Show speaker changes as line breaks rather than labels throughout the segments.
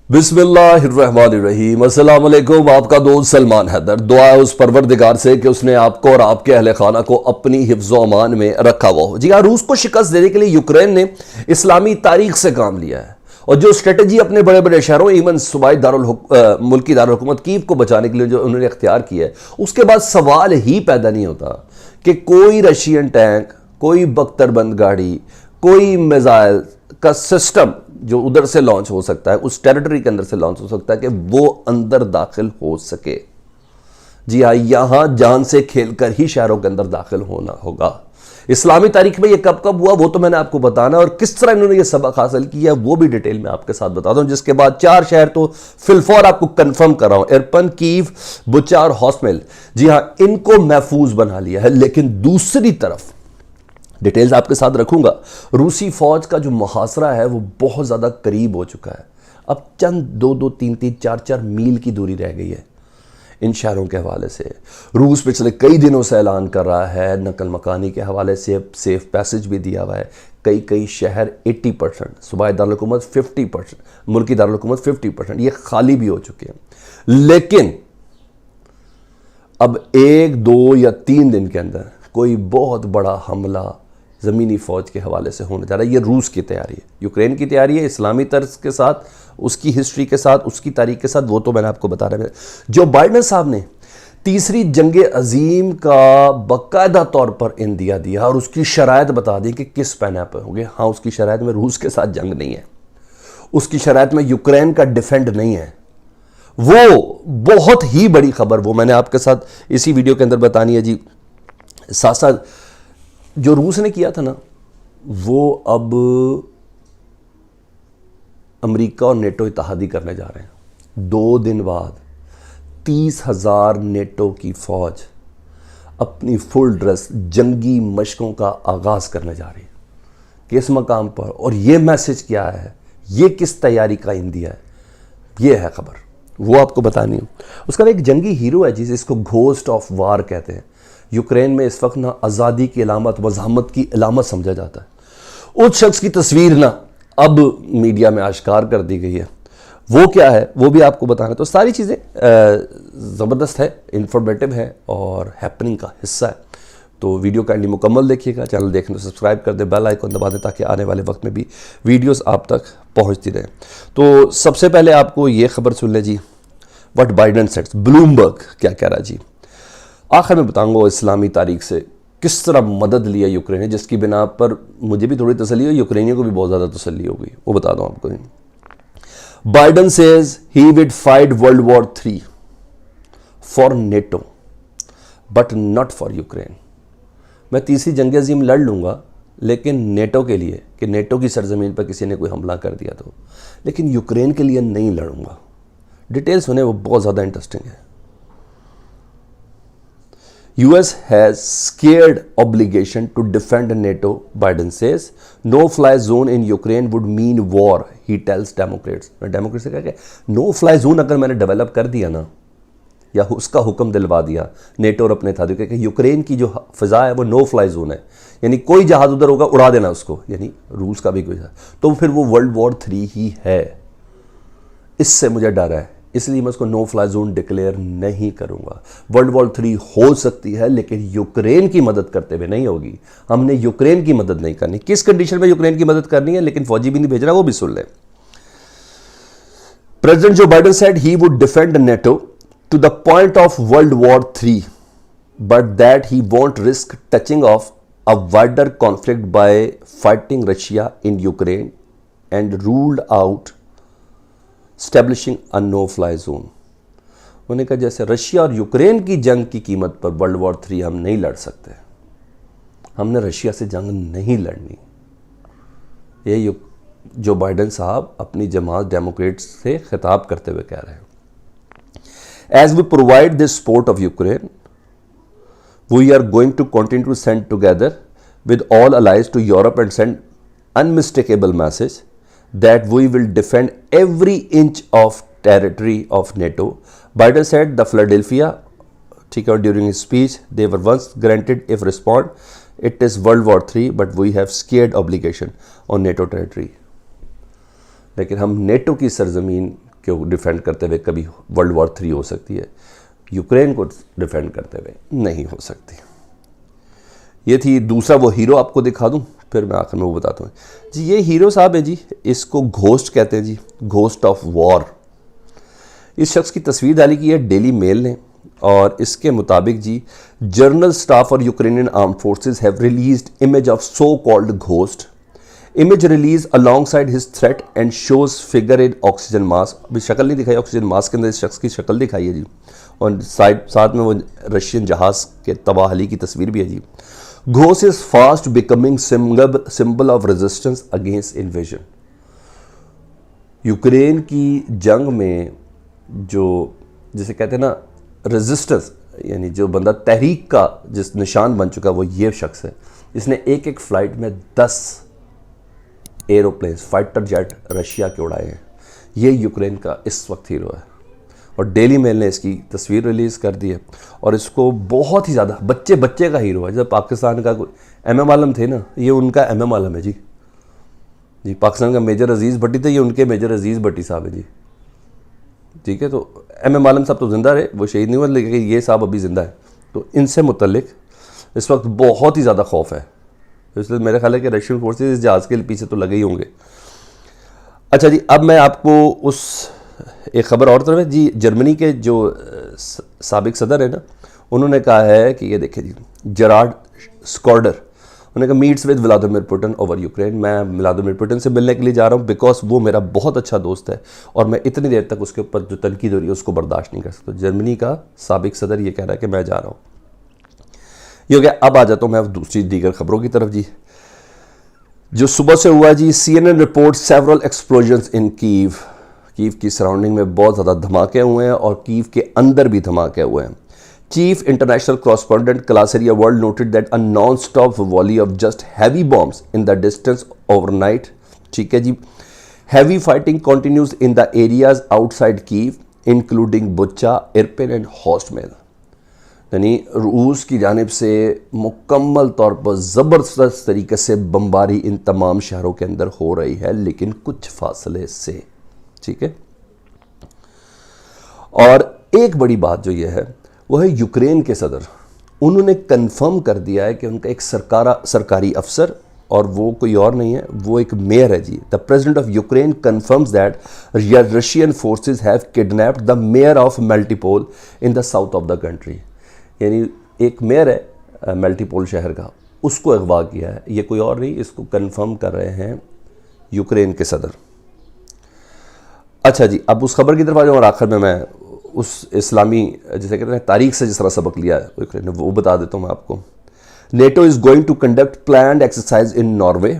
बिस्मिल्लाहिर्रहमानिर्रहीम। अस्सलाम वालेकुम। आपका दोस्त सलमान हैदर। दुआ है उस परवरदिगार से कि उसने आपको और आपके अहले खाना को अपनी हिफ्ज़ व अमान में रखा हुआ हो। जी हाँ, रूस को शिकस्त देने के लिए यूक्रेन ने इस्लामी तारीख से काम लिया है और जो स्ट्रेटजी अपने बड़े बड़े शहरों इवन सूबाई मुल्की दारुल-हुकूमत कीव को बचाने के लिए जो उन्होंने इख्तियार किया है, उसके बाद सवाल ही पैदा नहीं होता कि कोई रशियन टैंक, कोई बख्तरबंद गाड़ी, कोई मिसाइल का सिस्टम जो उधर से लॉन्च हो सकता है, उस टेरिटरी के अंदर से लॉन्च हो सकता है कि वो अंदर दाखिल हो सके। जी हाँ, यहां जान से खेलकर ही शहरों के अंदर दाखिल होना होगा। इस्लामी तारीख में ये कब कब हुआ वो तो मैंने आपको बताना, और किस तरह इन्होंने ये सबक हासिल किया वो भी डिटेल में आपके साथ बताता हूं। जिसके बाद 4 शहर तो फिलफौर आपको कंफर्म कर रहा हूं, इरपन, कीव, बुचा और हॉस्मेल। जी हां, इनको महफूज बना लिया है। लेकिन दूसरी तरफ डिटेल्स आपके साथ रखूंगा। रूसी फौज का जो मुहासरा है वो बहुत ज़्यादा करीब हो चुका है। अब चंद 2-2, 3-3, 4-4 मील की दूरी रह गई है इन शहरों के हवाले से। रूस पिछले कई दिनों से ऐलान कर रहा है, नकल मकानी के हवाले से सेफ पैसेज भी दिया हुआ है। कई कई शहर 80%, सूबाई दारुल-हुकूमत 50%, मुल्की दारुल-हुकूमत 50%, ये खाली भी हो चुके हैं। लेकिन अब 1, 2 या 3 दिन के अंदर कोई बहुत बड़ा हमला ज़मीनी फ़ौज के हवाले से होने जा रहा है। ये रूस की तैयारी है, यूक्रेन की तैयारी है, इस्लामी तर्ज के साथ, उसकी हिस्ट्री के साथ, उसकी तारीख के साथ, वो तो मैंने आपको बता रहा है। जो बाइडेन साहब ने तीसरी जंग अजीम का बाकायदा तौर पर इंदिया दिया और उसकी शराइत बता दी कि किस पैना पे होंगे। हाँ, उसकी शराइत में रूस के साथ जंग नहीं है, उसकी शराइत में यूक्रेन का डिफेंड नहीं है। वो बहुत ही बड़ी खबर, वो मैंने आपके साथ इसी वीडियो के अंदर बतानी है। जी, साथ साथ जो रूस ने किया था ना, वो अब अमेरिका और नेटो इत्तेहादी करने जा रहे हैं। 2 दिन बाद 30,000 नेटो की फौज अपनी फुल ड्रेस जंगी मशकों का आगाज करने जा रही है। किस मकाम पर और ये मैसेज क्या है, ये किस तैयारी का इंदिया है, ये है खबर, वो आपको बतानी है। उसका एक जंगी हीरो है जिसको घोस्ट ऑफ वार कहते हैं। यूक्रेन में इस वक्त ना आज़ादी की अलामत, वज़ाहमत की अलामत समझा जाता है। उस शख्स की तस्वीर ना अब मीडिया में आश्कार कर दी गई है। वो क्या है वो भी आपको बताना। तो सारी चीज़ें ज़बरदस्त है, इंफॉर्मेटिव है और हैपनिंग का हिस्सा है। तो वीडियो काइंडली मुकम्मल देखिएगा। चैनल देखने तो सब्सक्राइब कर दें, बेल आइकन दबा दें ताकि आने वाले वक्त में भी वीडियोस आप तक पहुंचती रहें। तो सबसे पहले आपको ये खबर सुन लें जी, व्हाट बाइडेन सेड्स। ब्लूमबर्ग क्या कह रहा है जी, आखिर में बताऊंगा इस्लामी तारीख से किस तरह मदद लिया यूक्रेन ने, जिसकी बिना पर मुझे भी थोड़ी तसल्ली हो, यूक्रेनियों को भी बहुत ज़्यादा तसल्ली हो गई। वो बता दूं आपको। Biden says he would fight world war 3 for NATO but not for Ukraine. मैं तीसरी जंग अजीम लड़ लूँगा लेकिन नेटो के लिए, कि नेटो की सरजमीन पर किसी ने कोई हमला कर दिया तो, लेकिन यूक्रेन के लिए नहीं लड़ूंगा। डिटेल सुने, वो बहुत ज़्यादा इंटरेस्टिंग है। US has scared obligation to defend NATO, Biden says. No-fly zone in Ukraine would mean war, he tells Democrats. मैं डेमोक्रेट से कह के नो फ्लाई जोन अगर मैंने डेवलप कर दिया ना, या उसका हुक्म दिलवा दिया नेटो और अपने था, कि यूक्रेन की जो फ़िज़ा है वो नो फ्लाई जोन है, यानी कोई जहाज़ उधर होगा उड़ा देना उसको, यानी रूस का भी कोई, तो फिर वो वर्ल्ड वॉर 3 ही है। इससे मुझे डर है, इसलिए मैं उसको नो फ्लाई जोन डिक्लेयर नहीं करूंगा। वर्ल्ड वॉर 3 हो सकती है लेकिन यूक्रेन की मदद करते हुए नहीं होगी। हमने यूक्रेन की मदद नहीं करनी। किस कंडीशन में यूक्रेन की मदद करनी है, लेकिन फौजी भी नहीं भेजना, वो भी सुन ले। President Joe Biden said he would defend NATO to the point of world war 3 but that he won't risk touching off a wider conflict by fighting Russia in Ukraine and ruled out establishing a no fly zone. उन्होंने कहा जैसे Russia और Ukraine की जंग की कीमत पर world war 3 हम नहीं लड़ सकते, हमने रशिया से जंग नहीं लड़नी। ये जो बाइडेन साहब अपनी जमात डेमोक्रेट्स से खिताब करते हुए कह रहे हैं। As we provide this support of Ukraine we are going to continue to send together with all allies to Europe and send unmistakable message that we will defend every inch of territory of NATO. Biden said the Philadelphia, during his speech, they were once granted if respond, it is World War 3, but we have scared obligation on NATO territory. लेकिन हम NATO की सरजमीन को defend करते हुए कभी world war 3 हो सकती है, यूक्रेन को डिफेंड करते हुए नहीं हो सकती। ये थी। दूसरा वो हीरो आपको दिखा दूं, फिर मैं आखिर में वो बताता हूँ जी। ये हीरो साहब है जी, इसको घोस्ट कहते हैं जी, घोस्ट ऑफ वॉर। इस शख्स की तस्वीर डाली की है डेली मेल ने, और इसके मुताबिक जी जनरल स्टाफ और Ukrainian arm forces have released image of so called ghost. Image release alongside his threat and shows figure in oxygen mask. अभी शक्ल नहीं दिखाई, ऑक्सीजन मास्क के अंदर इस शख्स की शक्ल दिखाई है जी, और साथ में वो रशियन जहाज के तबाहली की तस्वीर भी है जी। Ghost is fast becoming symbol of resistance against invasion. Ukraine की जंग में जो जिसे कहते हैं ना रेजिस्टेंस, यानी जो बंदा तहरीक का जिस निशान बन चुका वो ये शख्स है। इसने एक एक फ्लाइट में 10 एरोप्लेन्स फाइटर जेट रशिया के उड़ाए हैं। ये यूक्रेन का इस वक्त हीरो है, और डेली मेल ने इसकी तस्वीर रिलीज़ कर दी है, और इसको बहुत ही ज़्यादा बच्चे का हीरो है। जब पाकिस्तान का कोई एमएम आलम थे ना, ये उनका एमएम आलम है जी। पाकिस्तान का मेजर अजीज़ भट्टी थे, ये उनके मेजर अजीज़ भट्टी साहब है जी। ठीक है, तो एमएम आलम साहब तो ज़िंदा रहे, वो शहीद नहीं हुआ, लेकिन ये साहब अभी ज़िंदा है। तो इनसे मुतल्लिक इस वक्त बहुत ही ज़्यादा खौफ है, इसलिए मेरा ख्याल है कि रशियन फोर्सेस इस जहाज़ के पीछे तो लगे ही होंगे। अच्छा जी, अब मैं आपको उस एक ख़बर और तरफ है जी। जर्मनी के जो साबिक सदर है ना, उन्होंने कहा है कि ये देखिए जी, जेरार्ड स्कॉर्डर, उन्होंने कहा meets with Vladimir Putin over Ukraine. मैं व्लादिमीर पुतिन से मिलने के लिए जा रहा हूँ बिकॉज वो मेरा बहुत अच्छा दोस्त है, और मैं इतनी देर तक उसके ऊपर जो तनकीद हो रही है उसको बर्दाश्त नहीं कर सकता। जर्मनी का साबिक सदर ये कह रहा है कि मैं जा रहा हूँ। ये हो गया। अब आ जाता हूँ मैं दूसरी दीगर खबरों की तरफ जी, जो सुबह से हुआ जी। CNN रिपोर्ट सेवरल एक्सप्लोजन्स इन कीव। कीव की सराउंडिंग में बहुत ज़्यादा धमाके हुए हैं, और कीव के अंदर भी धमाके हुए हैं। Chief international correspondent Clarissa Ward noted that a non stop volley of just heavy bombs in the distance overnight. ठीक है जी। Heavy fighting continues in the areas outside Kyiv including Bucha, Irpin and Hostomel. यानी रूस की जानिब से मुकम्मल तौर पर ज़बरदस्त तरीके से बमबारी इन तमाम शहरों के अंदर हो रही है, लेकिन कुछ फासले से। ठीक है, और एक बड़ी बात जो ये है वो है यूक्रेन के सदर, उन्होंने कंफर्म कर दिया है कि उनका एक सरकारी अफसर, और वो कोई और नहीं है, वो एक मेयर है जी। The president of Ukraine confirms that Russian forces have kidnapped the mayor of Melitopol in the south of the country. यानी एक मेयर है मेल्टिपोल शहर का, उसको अगवा किया है। ये कोई और नहीं, इसको कंफर्म कर रहे हैं यूक्रेन के सदर। अच्छा जी, अब उस खबर की तरफ आ जाऊँ, और आखिर में मैं उस इस्लामी जिसे कहते हैं तारीख से जिस तरह सबक लिया है यूक्रेन ने, वो बता देता हूँ मैं आपको। NATO is going to conduct planned exercise in Norway.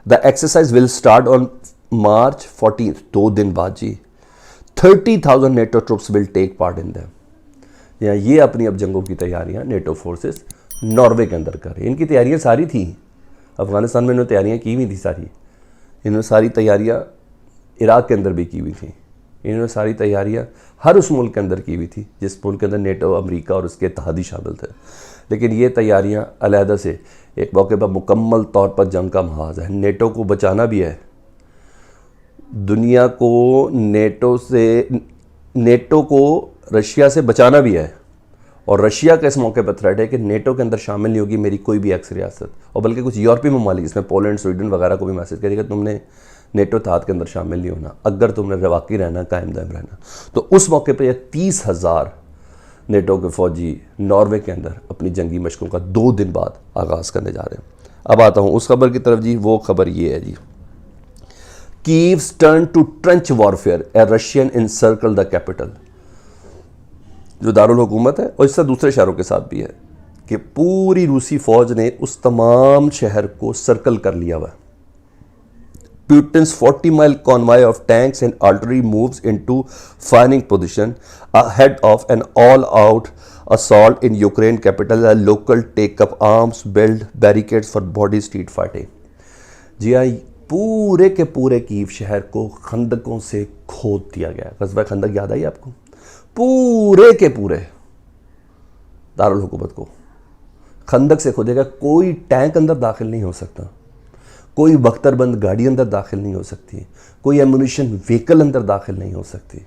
The exercise will start on March 14th, 2 दिन बाद जी। 30,000 NATO troops will take part in them. ये अपनी अब जंगों की तैयारियां नेटो फोर्सेस नॉर्वे के अंदर कर रही हैं। इनकी तैयारियां सारी थी, अफगानिस्तान में इन्होंने तैयारियां की हुई थी सारी। इन्होंने सारी तैयारियां इराक के अंदर भी की हुई थी। इन्होंने सारी तैयारियां हर उस मुल्क के अंदर की हुई थी जिस मुल्क के अंदर नेटो, अमेरिका और उसके इत्तेहादी शामिल थे। लेकिन ये तैयारियां अलहदा से एक मौके पर मुकम्मल तौर पर जंग का महाज है। नेटो को बचाना भी है, दुनिया को नेटो को रशिया से बचाना भी है, और रशिया का इस मौके पर थ्रेट है कि नेटो के अंदर शामिल नहीं होगी मेरी कोई भी एक्स रियासत, और बल्कि कुछ यूरोपीय ममालिक इसमें पोलैंड, स्वीडन वगैरह को भी मैसेज करेगा तुमने नेटो इत्तेहाद के अंदर शामिल नहीं होना अगर तुमने रवाकी रहना, कायम दायम रहना। तो उस मौके पर यह 30,000 नेटो के फौजी नॉर्वे के अंदर अपनी जंगी मशकों का 2 दिन बाद आगाज़ करने जा रहे हैं। अब आता हूँ उस खबर की तरफ जी। वो खबर ये है जी, Kyiv's turn to trench warfare, a Russian encircle the capital. जो दारुल हुकूमत है, और इससे दूसरे शहरों के साथ भी है, कि पूरी रूसी फौज ने उस तमाम शहर को सर्कल कर लिया हुआ। Putin's 40-mile convoy of tanks and artillery moves into firing position ahead of an all-out assault in Ukraine capital. A local take up arms, build barricades for body street fighting. जी हाँ, पूरे के पूरे Kyiv शहर को खंदकों से खोद दिया गया। ग़ज़वा खंदक याद आई आपको? पूरे के पूरे दारुल हुकूमत को खंदक से खोदेगा, कोई टैंक अंदर दाखिल नहीं हो सकता, कोई बख्तरबंद गाड़ी अंदर दाखिल नहीं हो सकती, कोई एमुनिशन व्हीकल अंदर दाखिल नहीं हो सकती।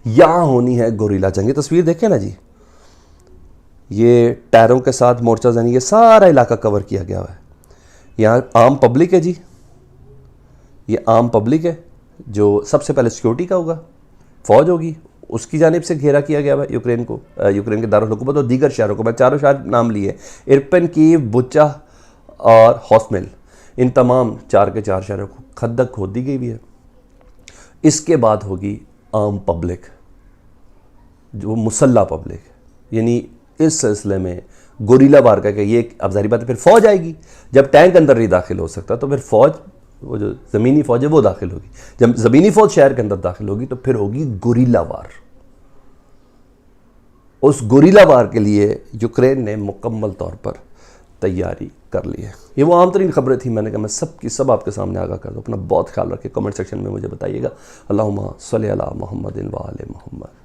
यहाँ होनी है गोरीला जंग। ये तस्वीर देखें ना जी, ये टायरों के साथ मोर्चा जनी, ये सारा इलाका कवर किया गया हुआ है। यहाँ आम पब्लिक है जी, ये आम पब्लिक है जो सबसे पहले सिक्योरिटी का होगा, फौज होगी, उसकी जानिब से घेरा किया गया है यूक्रेन को, यूक्रेन के दारुल हुकूमत और दीगर शहरों को। मैं चारों शहर नाम लिए, इरपिन, कीव, बुचा और हॉस्मिल, इन तमाम 4 के 4 शहरों को खद्दक खोद दी गई हुई है। इसके बाद होगी आम पब्लिक, जो मुसल्ला पब्लिक, यानी इस सिलसिले में गोरीला वार का ये अब ज़ाहिर बात है फिर फौज आएगी। जब टैंक अंदर नहीं दाखिल हो सकता तो फिर फौज, वो जो ज़मीनी फ़ौज है वो दाखिल होगी। जब ज़मीनी फ़ौज शहर के अंदर दाखिल होगी तो फिर होगी गोरीला वार। उस गोरीला वार के लिए यूक्रेन ने मुकम्मल तौर पर तैयारी कर ली है। ये वो आम तरीन खबरें थी, मैंने कहा मैं सब आपके सामने आगाह कर दूँ। अपना बहुत ख्याल रखें, कमेंट सेक्शन में मुझे बताइएगा। अल्लाहुम्मा सल्ली अला मुहम्मदिन व आले मुहम्मद।